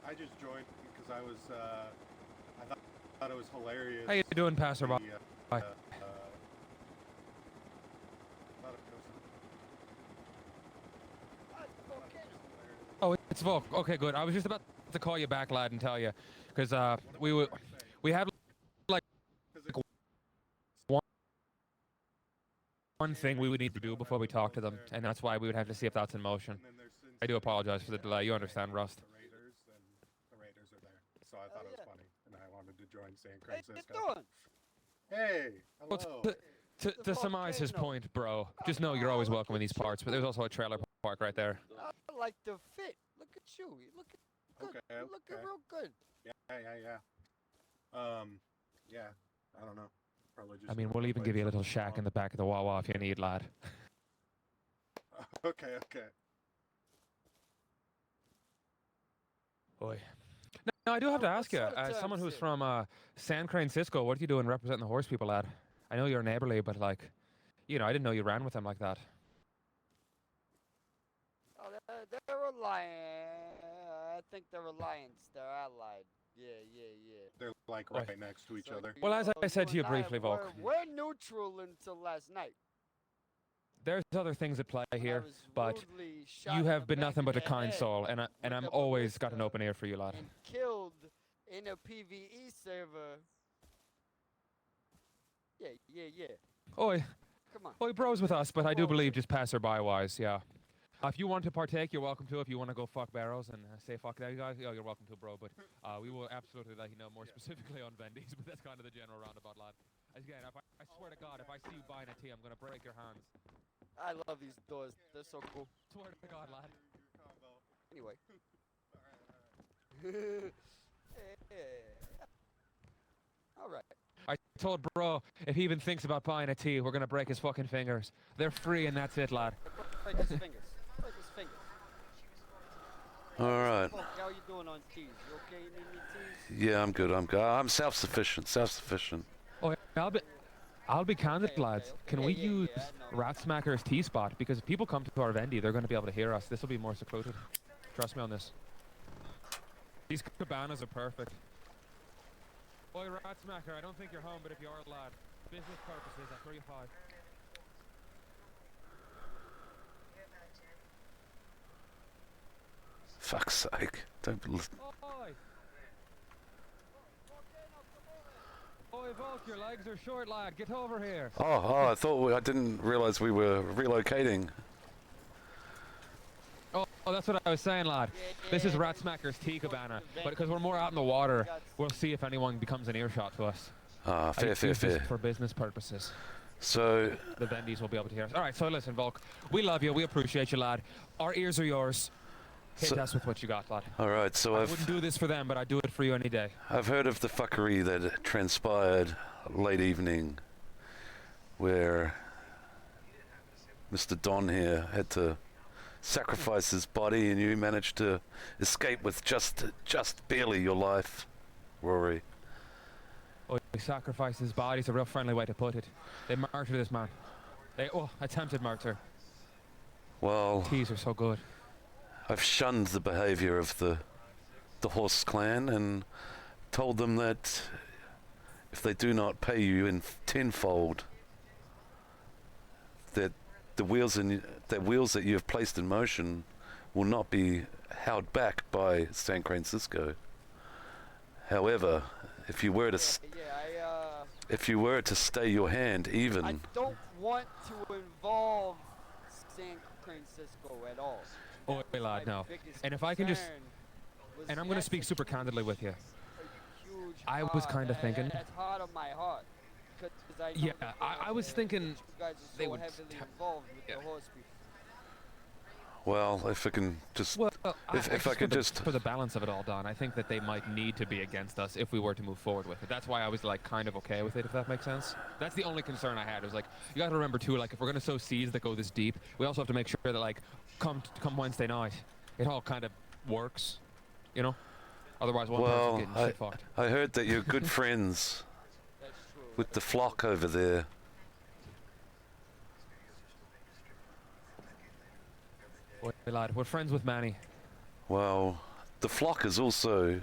I just joined because I was, I thought it was hilarious. How you doing, passerby? Thought it Oh, it's Volk. Okay, good. I was just about to call you back, lad, and tell you, because we had like one thing we would need to do before we talk to them, and that's why we would have to see if that's in motion. I do apologize for the delay. You understand, Rust. the Raiders are there, so I thought it was funny, and I wanted to join San Hey, Francisco. how you doing? Hey, Well, hello. to surmise his point, bro, just know you're always welcome in these parts, but there's also a trailer park right there. I like the fit. Look at you. You look good. Okay, You looking okay. real good. Yeah. Yeah. I don't know. Probably just. I mean, we'll even give you a little shack in the back of the Wawa if you need, lad. Okay. Boy. No, I do have to ask you, What sort of as time someone is who's it? from San Francisco, what are you doing representing the horse people, lad? I know you're neighborly, but like, you know, I didn't know you ran with them like that. Oh, they're a lion. I think they're alliance. They're allied. Yeah. They're like Oi. right next to each other. Well, as I said to you and I, briefly, Volk, we're neutral until last night. there's other things at play when I here, was but rudely shot you in have the been back nothing of but a the kind head soul, and with I'm a always got an ballista open ear for you, lad. and killed in a PvE server. Yeah. Oi, Come on. oi, bros with us, but I do Well, believe just passerby-wise, yeah. If you want to partake, you're welcome to. If you want to go fuck barrels and say fuck that, guys, you're welcome to, bro. But we will absolutely let you know more specifically on Vendies, but that's kind of the general roundabout, lad. Again, I swear to God, if I see you buying a tea, I'm going to break your hands. I love these doors. They're so cool. Swear to God, lad. Anyway. All right. I told bro, if he even thinks about buying a tea, we're going to break his fucking fingers. They're free and that's it, lad. Break his fingers. Break his fingers. All right. Volk, how you doing on teas? You okay? You need any teas? Yeah, I'm good. I'm self-sufficient. Self-sufficient. Oh, yeah, I'll be candid, Okay, lads. okay. Can Yeah, we yeah, use yeah, I know. Rat Smacker's tea spot? Because if people come to our Vendy, they're going to be able to hear us. This will be more secluded. Trust me on this. These cabanas are perfect. Boy, Rat Smacker, I don't think you're home, but if you are, lad, business purposes, I'll throw you five. Fuck's sake! Don't. Oi! Oi, Volk, your legs are short, lad. Get over here. Oh! I thought I didn't realize we were relocating. Oh, that's what I was saying, lad. This is Rat Smacker's tea cabana, but because we're more out in the water, we'll see if anyone becomes an earshot to us. Ah, I fair. use this for business purposes. So, The Vendies will be able to hear us. All right, so listen, Volk. We love you. We appreciate you, lad. Our ears are yours. Hit us with what you got, lad. all right. So I wouldn't do this for them, but I'd do it for you any day. I've heard of the fuckery that transpired late evening, where Mr. Don here had to sacrifice his body, and you managed to escape with just barely your life, Rory. Oh, he sacrificed his body. It's a real friendly way to put it. They murdered this man. They attempted murder. Well, Teas are so good. I've shunned the behavior of the horse clan and told them that if they do not pay you in tenfold, that the wheels that you have placed in motion will not be held back by San Francisco. However, if you were to stay your hand even, I don't want to involve San Francisco at all. Oh, lad, no. And if I can just, and I'm going to speak super candidly with you. I was kind of thinking. That's hard on my heart. Yeah, I was thinking you guys are they so would heavily involved with the horse people. well, if I can just, if I could just, for the balance of it all, Don, I think that they might need to be against us if we were to move forward with it. That's why I was like kind of okay with it, if that makes sense. That's the only concern I had. It was like, you got to remember too, like if we're gonna sow seeds that go this deep, we also have to make sure that like come Wednesday night, it all kind of works, you know. Otherwise, one person's well, getting shit fucked. I heard that you're good friends That's true. with the flock over there. Boy, lad, we're friends with Manny. Well, the flock is also,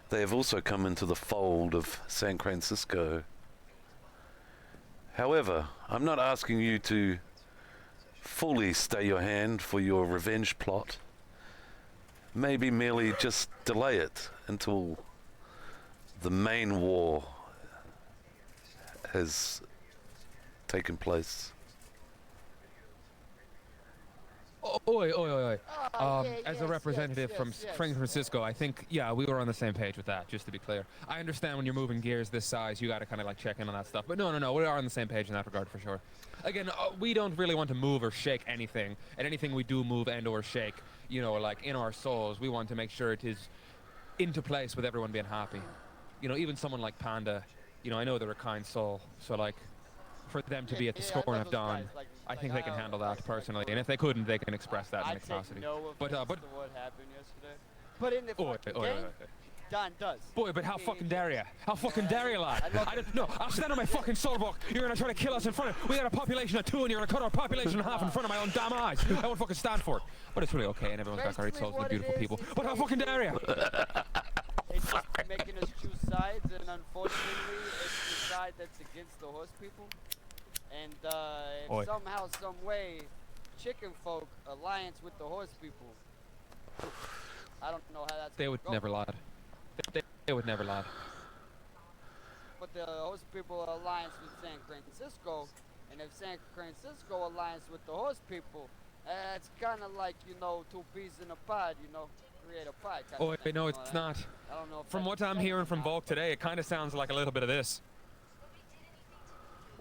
they have also come into the fold of San Francisco. However, I'm not asking you to fully stay your hand for your revenge plot. Maybe merely just delay it until the main war has taken place. Oi, oi, oi, oi. As a yes, representative yes, from yes. San Francisco, I think, yeah, we were on the same page with that, just to be clear. I understand when you're moving gears this size, you got to kind of like check in on that stuff. But no, we are on the same page in that regard for sure. Again, we don't really want to move or shake anything. And anything we do move and or shake, you know, like in our souls, we want to make sure it is into place with everyone being happy. You know, even someone like Panda, you know, I know they're a kind soul. So like, for them to be at the I scorn love of those Dawn, guys, I think they can handle that personally. And if they couldn't, they can express that in I the take capacity. no But offense to what happened yesterday. But in the fucking game, Don does. Boy, but how fucking dare you? How fucking dare you, lad? No, I'll stand on my fucking soul book. You're gonna try to kill us in front of. We got a population of 2, and you're gonna cut our population in half in front of my own damn eyes. I won't fucking stand for it. But it's really okay, and everyone's got great souls and beautiful people. But how fucking dare you? It's just making us choose sides, and unfortunately, it's the side that's against the horse people. And if somehow, some way, chicken folk alliance with the horse people, I don't know how that's. They would never lie. They would never lie. But the horse people alliance with San Francisco, and if San Francisco alliance with the horse people, it's kind of like, you know, 2 peas in a pod, you know, create a pie. Oh, no, it's not. I don't know. From what I'm hearing from Volk today, it kind of sounds like a little bit of this.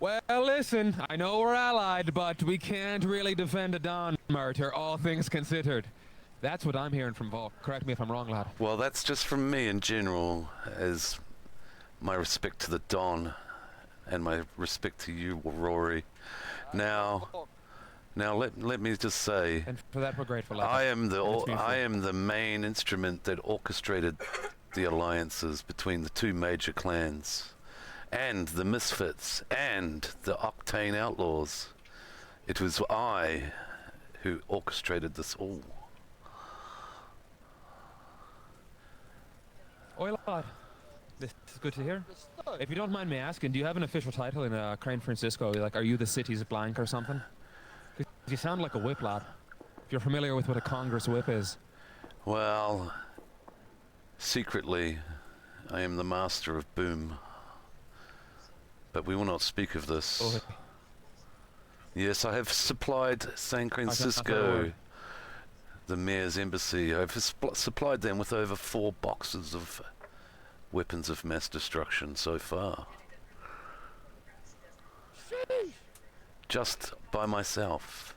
Well, listen, I know we're allied, but we can't really defend a Don murder, all things considered. That's what I'm hearing from Volk. Correct me if I'm wrong, lad. Well, that's just from me in general, as my respect to the Don and my respect to you, Rory. Now let me just say, and for that we're grateful. I am the main instrument that orchestrated the alliances between the 2 major clans, and the Misfits, and the Octane Outlaws. It was I who orchestrated this all. Oi, lad. This is good to hear. If you don't mind me asking, do you have an official title in Crane Francisco? Like, are you the city's blank or something? 'Cause you sound like a whip, lad. If you're familiar with what a Congress whip is. Well, secretly, I am the master of boom. But we will not speak of this. Oi. Yes, I have supplied San Francisco, the mayor's embassy. I've supplied them with over 4 boxes of weapons of mass destruction so far. Sheesh. Just by myself.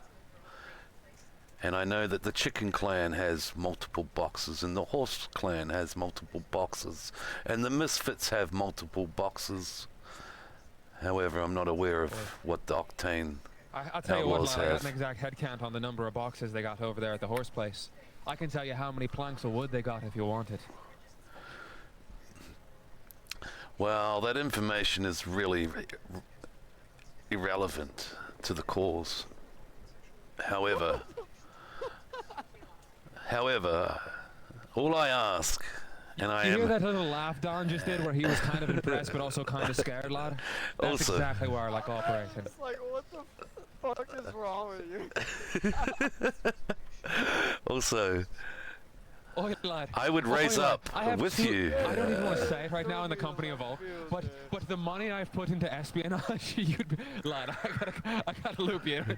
And I know that the Chicken Clan has multiple boxes, and the Horse Clan has multiple boxes, and the Misfits have multiple boxes. However, I'm not aware of what the Octane I'll tell you what, Outlaws lad, I got have. an exact head count on the number of boxes they got over there at the horse place. I can tell you how many planks of wood they got if you want it. Well, that information is really irrelevant to the cause. However, all I ask, and I Did you am hear that little laugh Don just did where he was kind of impressed but also kind of scared, lad? That's Also- exactly where I like operating. It's like, what the fuck is wrong with you? also, Oi, lad. I would raise Oi, lad. up I have with 2 you. I don't even want to say it right now in the company of Volk, but the money I've put into espionage, you'd be, lad, I gotta loop you in.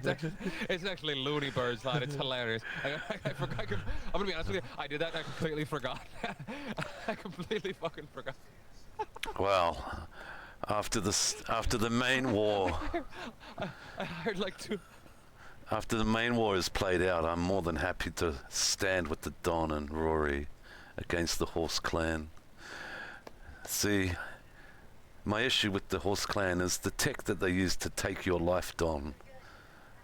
It's actually loony birds, lad. It's hilarious. I forgot. I'm gonna be honest with you. I did that and I completely forgot. I completely fucking forgot. Well, after the main war, I heard like 2. after the main war is played out, I'm more than happy to stand with the Don and Rory against the Horse Clan. See, my issue with the Horse Clan is the tech that they used to take your life, Don,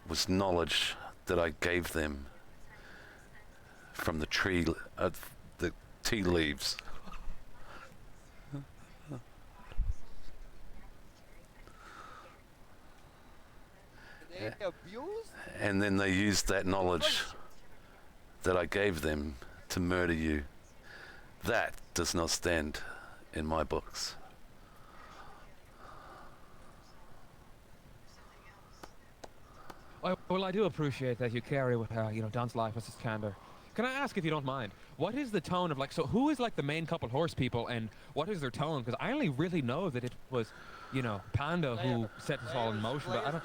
was knowledge that I gave them from the the tea leaves. They abused? And then they used that knowledge that I gave them to murder you. That does not stand in my books. Well, I do appreciate that you carry with, Don's life as his candor. Can I ask, if you don't mind, what is the tone of, like, so who is, like, the main couple horse people, and what is their tone? Because I only really know that it was, Panda who set this all in motion, but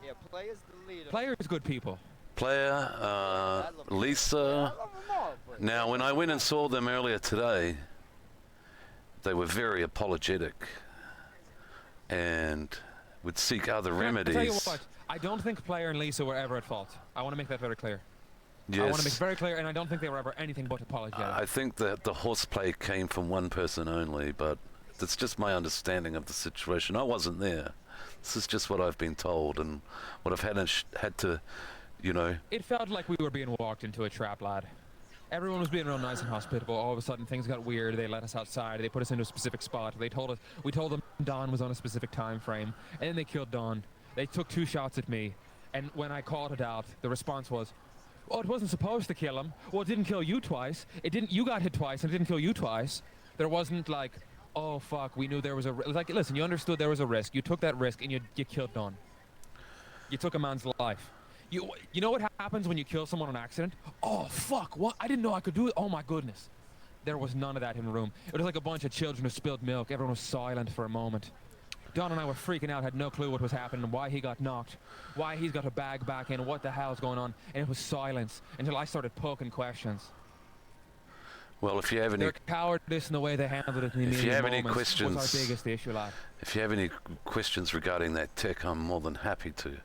yeah, Player's the leader. Player's good people. Player, Lisa. I love them all, but Now, when I went and saw them earlier today, they were very apologetic and would seek other remedies. I'll tell you what, I don't think Player and Lisa were ever at fault. I want to make that very clear. Yes. I want to make it very clear, and I don't think they were ever anything but apologetic. I think that the horseplay came from one person only, but that's just my understanding of the situation. I wasn't there. This is just what I've been told and what I've had to, It felt like we were being walked into a trap, lad. Everyone was being real nice and hospitable. All of a sudden, things got weird. They let us outside. They put us into a specific spot. We told them Don was on a specific time frame, and then they killed Don. They took 2 shots at me, and when I called it out, the response was, "Oh, it wasn't supposed to kill him. Well, it didn't kill you twice. It didn't. You got hit twice, and it didn't kill you twice." There wasn't like, "Oh fuck, we knew there was a like." Listen, you understood there was a risk. You took that risk, and you killed Don. You took a man's life. You know what happens when you kill someone on accident? Oh fuck! What? I didn't know I could do it. Oh my goodness. There was none of that in the room. It was like a bunch of children who spilled milk. Everyone was silent for a moment. Don and I were freaking out, had no clue what was happening, why he got knocked, why he's got a bag back in, what the hell's going on, and it was silence until I started poking questions. Well, if you have any... Their cowardice and the way they handled it in the If you have any moments questions... was our biggest issue, lad. If you have any questions regarding that tech, I'm more than happy to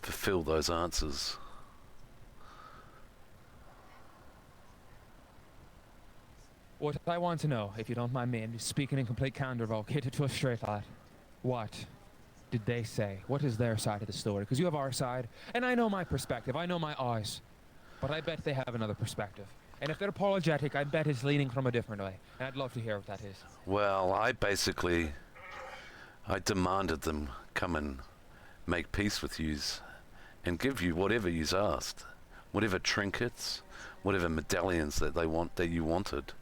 fulfill those answers. What I want to know, if you don't mind me, and speaking in complete candor, Volk, hit it to us straight, lad. What did they say? What is their side of the story? Because you have our side, and I know my perspective. I know my eyes. But I bet they have another perspective. And if they're apologetic, I bet it's leaning from a different way. And I'd love to hear what that is. Well, I demanded them come and make peace with yous and give you whatever yous asked. Whatever trinkets, whatever medallions that you wanted.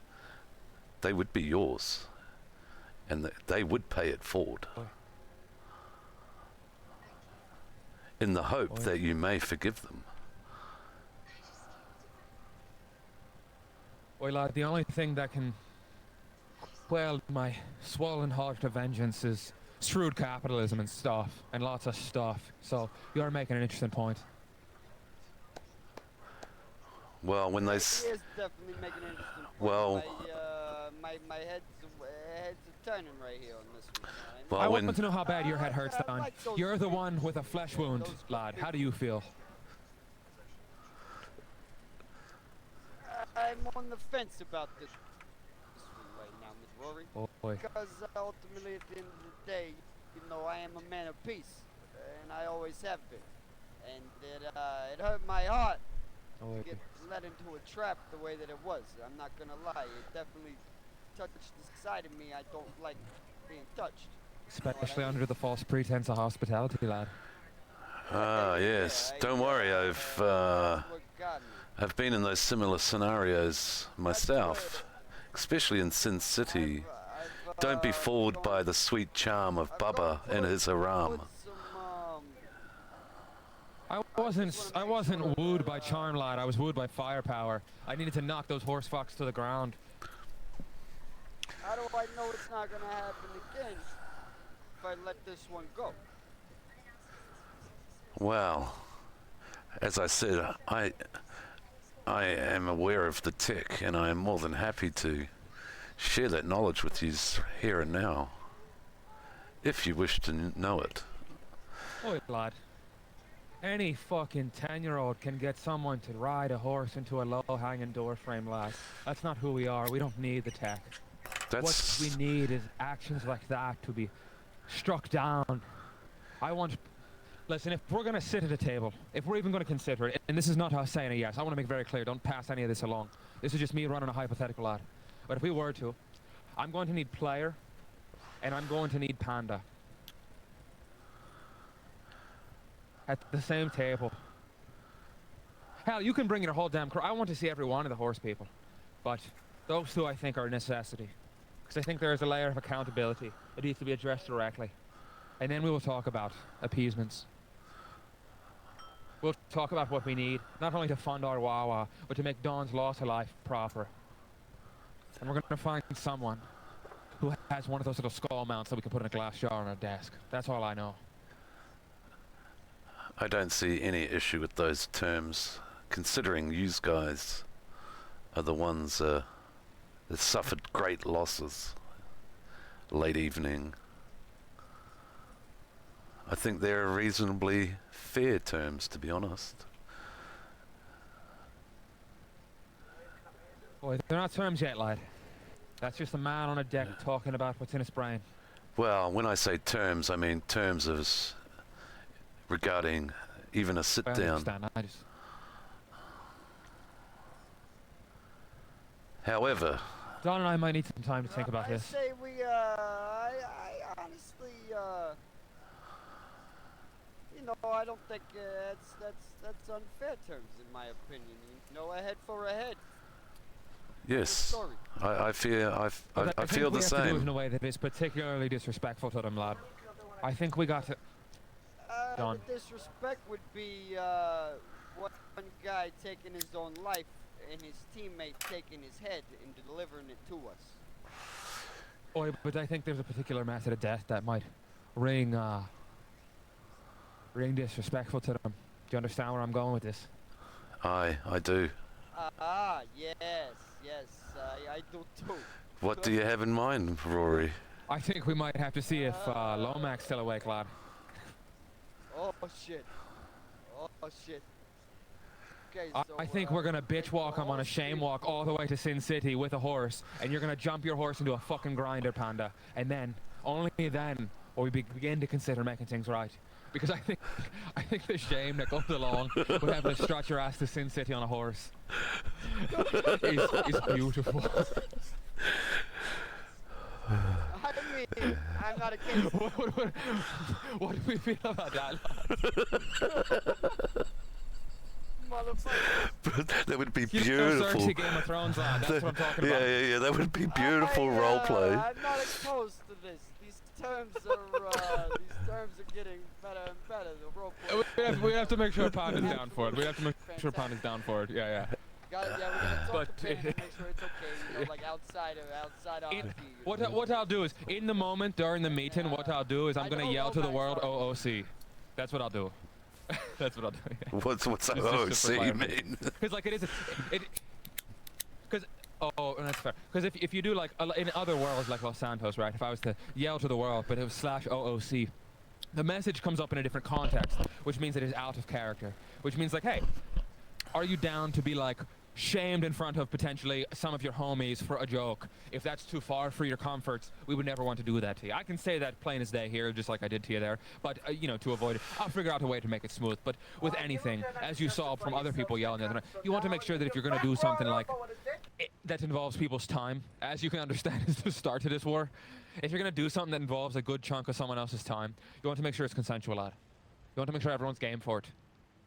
They would be yours. And they would pay it forward. In the hope that you may forgive them. Well, lad, the only thing that can quell my swollen heart of vengeance is shrewd capitalism and stuff, and lots of stuff. So you're making an interesting point. Well, when they... He is definitely making an interesting point. Well... My head's turning right here on this one. Well, I want to know how bad your head hurts, Don. Like you're the one with a flesh wound, lad. How do you feel? I'm on the fence about this one right now, Miss Rory. Oh boy. Because ultimately, at the end of the day, I am a man of peace, and I always have been. And it hurt my heart to get led into a trap the way that it was. I'm not gonna lie. It definitely touched the side of me I don't like being touched. Especially under the false pretense of hospitality, lad. Ah, yes. Don't worry, I've been in those similar scenarios myself, especially in Sin City. Don't be fooled by the sweet charm of Bubba and his haram. I wasn't wooed by charm, lad. I was wooed by firepower. I needed to knock those horse fucks to the ground. How do I know it's not gonna happen again if I let this one go? Well, as I said, I am aware of the tech, and I am more than happy to share that knowledge with you here and now, if you wish to know it. Oi, lad. Any fucking 10-year-old can get someone to ride a horse into a low-hanging door frame, lad. That's not who we are. We don't need the tech. What we need is actions like that to be struck down. Listen, if we're going to sit at a table, if we're even going to consider it, and this is not us saying a yes, I want to make very clear, don't pass any of this along. This is just me running a hypothetical, lad. But if we were to, I'm going to need Player, and I'm going to need Panda. At the same table. Hell, you can bring your whole damn crew. I want to see every one of the horse people. But Those two, I think, are a necessity. Because I think there is a layer of accountability that needs to be addressed directly. And then we will talk about appeasements. We'll talk about what we need, not only to fund our Wawa, but to make Don's loss of life proper. And we're going to find someone who has one of those little skull mounts that we can put in a glass jar on our desk. That's all I know. I don't see any issue with those terms, considering you guys are the ones that suffered great losses late evening. I think they're reasonably fair terms, to be honest. Boy, they're not terms yet, lad. That's just a man on a deck talking about what's in his brain. Well, when I say terms, I mean terms as regarding even a sit I down. understand. However, Don and I might need some time to think about I this. say we, I honestly, you know, I don't think that's unfair terms in my opinion. You know, a head for a head. yes, Sorry. I feel But I feel the think we have to do it same. in a way that is particularly disrespectful to them, lad. I think we got to... Don. The disrespect would be one guy taking his own life and his teammate taking his head and delivering it to us. Oh, but I think there's a particular method of death that might ring disrespectful to them. Do you understand where I'm going with this? I do. Yes, I do too. What do you have in mind, Rory? I think we might have to see if Lomax's still awake, lad. Oh shit. Oh shit. Okay, so, I think we're gonna bitch walk him on a shame walk all the way to Sin City with a horse, and you're gonna jump your horse into a fucking grinder, Panda, and then, only then, will we begin to consider making things right. Because I think the shame that goes along with having to strut your ass to Sin City on a horse is beautiful. I mean, I'm not against What do we feel about that, lad? motherfucker. That would be You know, beautiful. Cersei Game of Thrones, lad. That's what I'm talking about. Yeah. That would be beautiful role play. I'm not opposed to this. These terms are getting better and better. The role play. We have to make sure Panda's down for it. We have to make sure Panda's down for it. Yeah. We're gonna talk But- to Panda to make sure it's okay. You know, like outside of What I'll do is, in the moment during the meeting, what I'll do is I'm gonna yell to the world OOC. That's what I'll do. That's what I'll do. Yeah. What's It's just OOC a mean? Because like it is, because that's fair. Because if you do like in other worlds like Los Santos, right? If I was to yell to the world, but it was /OOC, the message comes up in a different context, which means it is out of character. Which means like, hey, are you down to be like shamed in front of potentially some of your homies for a joke? If that's too far for your comforts, we would never want to do that to you. I can say that plain as day here, just like I did to you there, but you know, to avoid it, I'll figure out a way to make it smooth. But with anything, as you saw from other people yelling the other night, you want to make sure that if you're going to do something like that involves people's time, as you can understand is the start to this war, if you're going to do something that involves a good chunk of someone else's time, you want to make sure it's consensual, lad. You want to make sure everyone's game for it.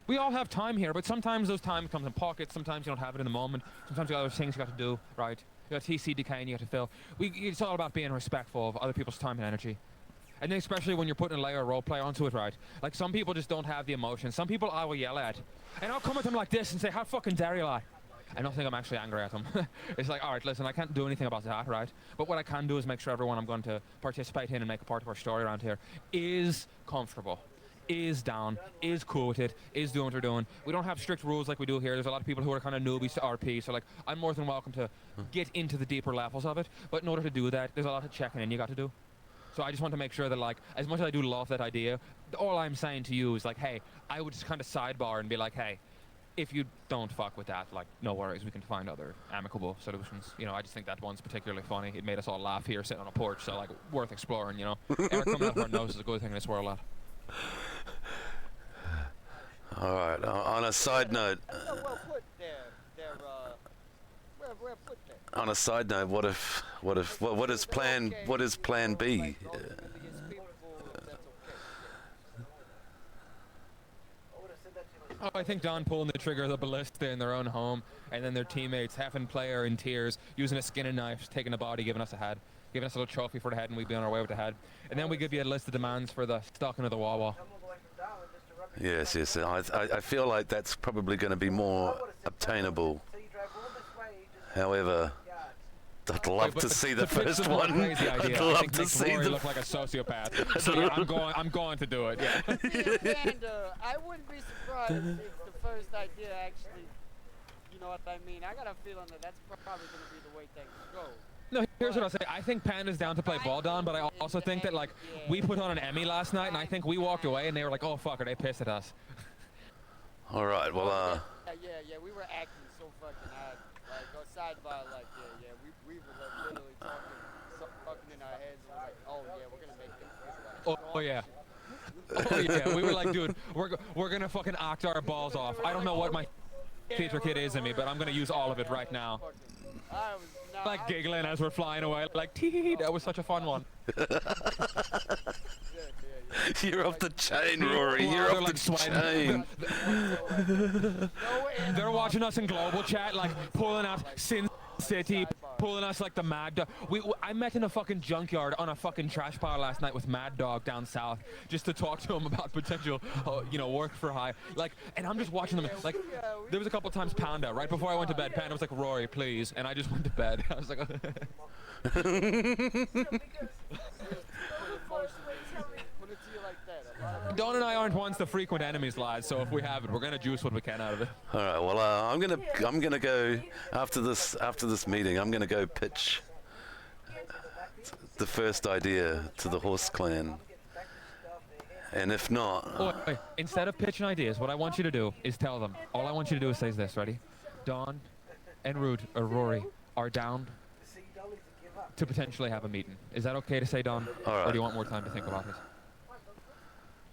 We all have time here, but sometimes those time comes in pockets. Sometimes you don't have it in the moment. Sometimes you got other things you got to do, right? You got TC decaying you got to fill. It's all about being respectful of other people's time and energy. And then especially when you're putting a layer of roleplay onto it, right? Like some people just don't have the emotion. Some people I will yell at. And I'll come at them like this and say, how fucking dare you, lad? I don't think I'm actually angry at them. It's like, all right, listen, I can't do anything about that, right? But what I can do is make sure everyone I'm going to participate in and make a part of our story around here is comfortable, is down, is cool with it, is doing what they're doing. We don't have strict rules like we do here. There's a lot of people who are kind of newbies to RP, so like, I'm more than welcome to get into the deeper levels of it. But in order to do that, there's a lot of checking in you got to do. So I just want to make sure that, like, as much as I do love that idea, all I'm saying to you is like, hey, I would just kind of sidebar and be like, hey, if you don't fuck with that, like, no worries, we can find other amicable solutions. You know, I just think that one's particularly funny. It made us all laugh here sitting on a porch, so like, worth exploring, you know. Air coming out of our nose is a good thing in this world, lad. All right. On a side note. Well put there. Well put there. On a side note, what is plan B? Against people, that's okay. Oh, I think Don pulling the trigger of the ballista in their own home, and then their teammates, half in play or in tears, using a skinning knife, taking a body, giving us a head, giving us a little trophy for the head, and we'd be on our way with the head. And then we give you a list of demands for the stocking of the Wawa. Yes, yes. I feel like that's probably going to be more obtainable. However, I'd love to see the first one. I'd love to see Rory look like a sociopath. So yeah, I'm going to do it. Yeah. Panda, I wouldn't be surprised if the first idea actually, you know what I mean. I got a feeling that that's probably going to be the way things go. No, here's what I'll say. I think Panda's down to play ball, Don, but I also think that, like, we put on an Emmy last night, and I think we walked away, and they were like, oh, fuck, are they pissed at us? All right, well, Yeah, we were acting so fucking hard. Like, go sidebar, like, we were like, literally talking, fucking in our heads, and we're like, oh, yeah, we're gonna make them feel like, Oh, yeah. Oh, yeah, we were like, dude, we're gonna fucking act our balls off. I don't know what my theater kid is in me, but I'm gonna use all of it right now. Like giggling as we're flying away, like tee. That was such a fun one. You're off the chain, Rory. You're off the chain. They're watching us in global chat, like pulling out Sin City, pulling us like the Mad Dog. I met in a fucking junkyard on a fucking trash pile last night with Mad Dog down south, just to talk to him about potential, work for hire. Like, and I'm just watching them. Like, there was a couple times Panda right before I went to bed. Panda was like, "Rory, please," and I just went to bed. I was like, Don and I aren't ones to frequent enemies, lads. So if we have it, we're gonna juice what we can out of it. All right. Well, I'm gonna go after this meeting. I'm gonna go pitch the first idea to the Horse Clan, and if not, wait, instead of pitching ideas, what I want you to do is tell them. All I want you to do is say this. Ready? Don and Rory are down to potentially have a meeting. Is that okay to say, Don? All right. Or do you want more time to think about it?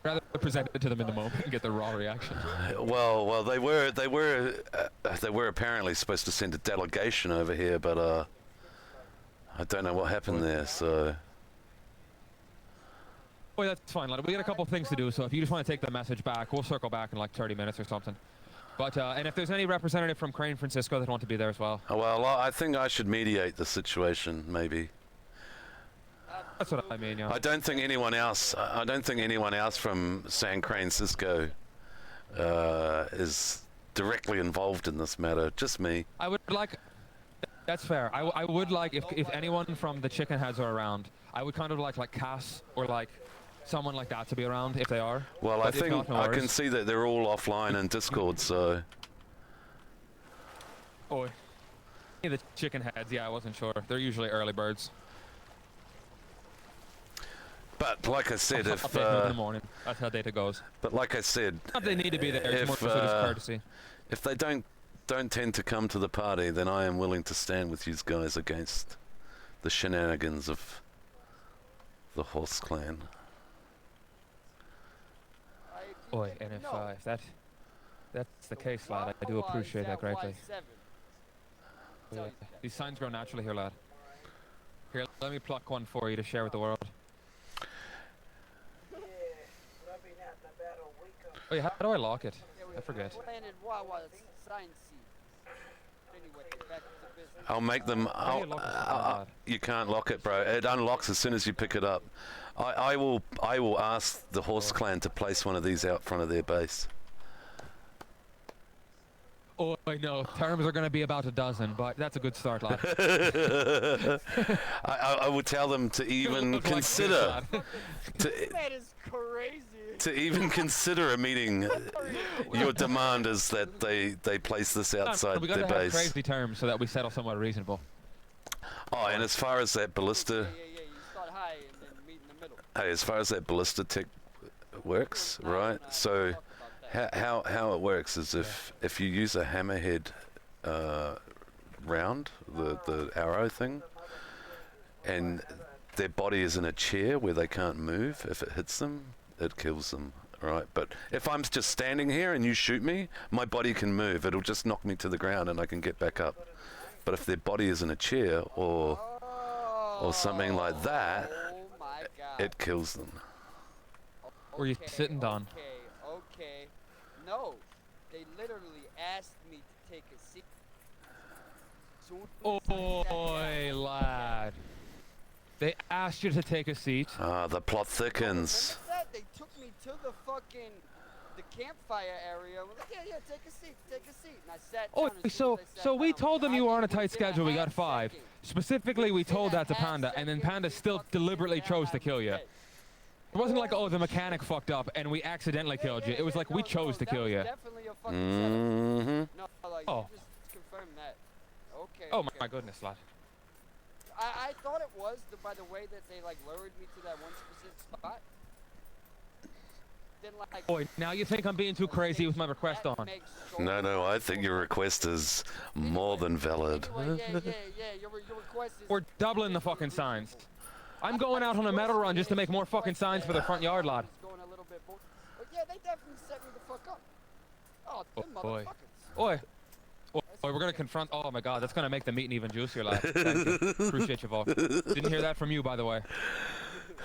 Rather present it to them in the moment and get the raw reaction. Well, they were apparently supposed to send a delegation over here, but I don't know what happened there. So. Oh, that's fine, lad. We got a couple things to do, so if you just want to take the message back, we'll circle back in like 30 minutes or something. But and if there's any representative from Crane Francisco that want to be there as well. Well, I think I should mediate the situation, maybe. That's what I mean, yeah. I don't think anyone else from San Francisco is directly involved in this matter. Just me. I would like. That's fair. I would like if anyone from the Chicken Heads are around. I would kind of like Cass or like someone like that to be around if they are. Well, but I think not, no I can see that they're all offline in Discord. So. Oh, the Chicken Heads. Yeah, I wasn't sure. They're usually early birds. But like I said, if in the morning, that's how data goes. But like I said, not they need to be there. It's more just courtesy. If they don't tend to come to the party, then I am willing to stand with you guys against the shenanigans of the Horse Clan. Boy, and if that's the case, lad, I do appreciate that greatly. Yeah. These signs grow naturally here, lad. Here, let me pluck one for you to share with the world. Oh yeah, how do I lock it? I forget. I'll make them. You can't lock it, bro. It unlocks as soon as you pick it up. I will ask the Horse Clan to place one of these out front of their base. Oh, I know. Terms are going to be about a dozen, but that's a good start, lad. I would tell them to even consider. That is crazy. To even consider a meeting, your demand is that they place this outside we their gotta base. Have crazy terms so that we settle somewhat reasonable. Oh, and as far as that ballista, you start high and then meet in the middle. Hey, as far as that ballista tech works, right? So, how it works is if you use a hammerhead round, the arrow thing, and their body is in a chair where they can't move, if it hits them, it kills them, right? But if I'm just standing here and you shoot me, my body can move. It'll just knock me to the ground and I can get back up. But if their body is in a chair or something like that, it kills them. Were you sitting, Don? Okay. No. They literally asked me to take a seat. Soon as I sat Oi, down, lad. They asked you to take a seat. Ah, the plot thickens. Remember that? They took me to the fucking campfire area. We're like, yeah, take a seat, take a seat. And I sat Oh, down. As soon so as I sat so we down, told them you were on a within tight schedule. We got 5. half-second, Specifically, we within told a that to Panda, and then half-second, Panda they still fucking deliberately came down, chose I to kill was you. dead. It wasn't like, oh, the Holy mechanic fucked up and we accidentally killed you. It was like we no, chose to that kill was you. Definitely a fucking setup. Mm-hmm. No, like Oh. you just confirmed that. Okay. Oh okay. my goodness, lad. I thought it was by the way that they like lured me to that one specific spot. Then like. Boy, now you think I'm being too crazy with my request on. No, I think your request is more than valid. Anyway, yeah. Your request is. We're doubling the fucking signs. I'm going out on a metal run just to make more fucking signs for the front yard, lad. Going a little bit more. But yeah, they definitely set me the fuck up. Oh, them boy. motherfuckers. Oi. Oi, we're gonna confront. Oh my god, that's gonna make the meeting even juicier, lad. Thank you. Appreciate you, Volk. Didn't hear that from you, by the way.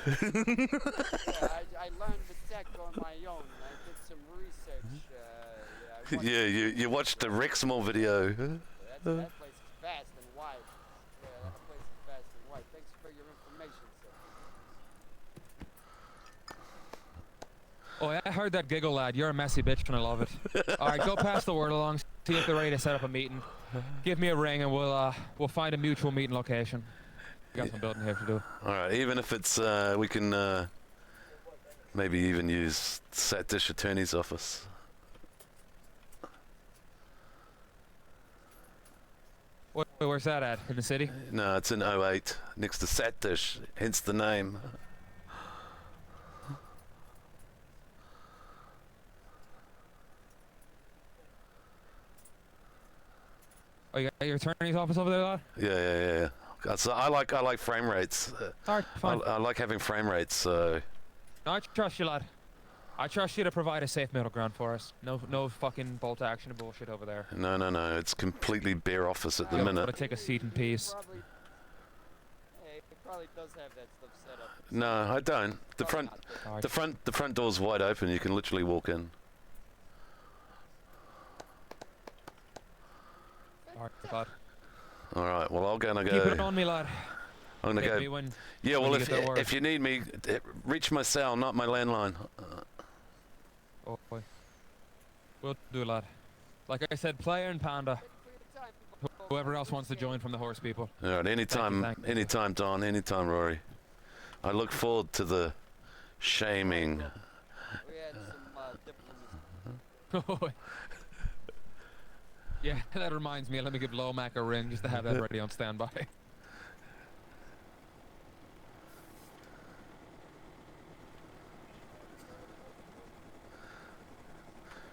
Yeah, I learned the tech on my own. I did some research. Yeah, you watched the Rexmore video. That place is vast and wide. Yeah, that place is vast and wide. Thanks for your information, sir. Oh, I heard that giggle, lad. You're a messy bitch, and I love it. All right, go pass the word along. See if they're ready to set up a meeting. Give me a ring, and we'll find a mutual meeting location. We got some building here to do. All right, even if it's we can maybe even use Satdish Attorney's office. Where's that at? In the city? No, it's in 08, next to Satdish, hence the name. Oh, you got your attorney's office over there, lad? Yeah. So I like frame rates. All right, fine. I like having frame rates. So No, I trust you, lad. I trust you to provide a safe middle ground for us. No fucking bolt action and bullshit over there. no, it's completely bare office at the You minute. gotta take a seat in peace. He probably does have that stuff set up. No, I don't. The front door's wide open. You can literally walk in. All right, lad. All right. Well, I'm gonna Keep go. it on me, lad. I'm gonna Hit go. me when Yeah. when Well, you get that word. if you need me, reach my cell, not my landline. Oh boy. We'll do, lad. Like I said, Player and Panda. Whoever else wants to join from the horse people. All right. Anytime, thank you. anytime, Don. Anytime, Rory. I look forward to the shaming. We had some diplomacy. Yeah, that reminds me. Let me give Lomac a ring just to have that ready on standby.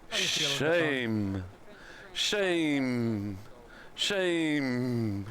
How you feeling, Shame. Shame. Shame.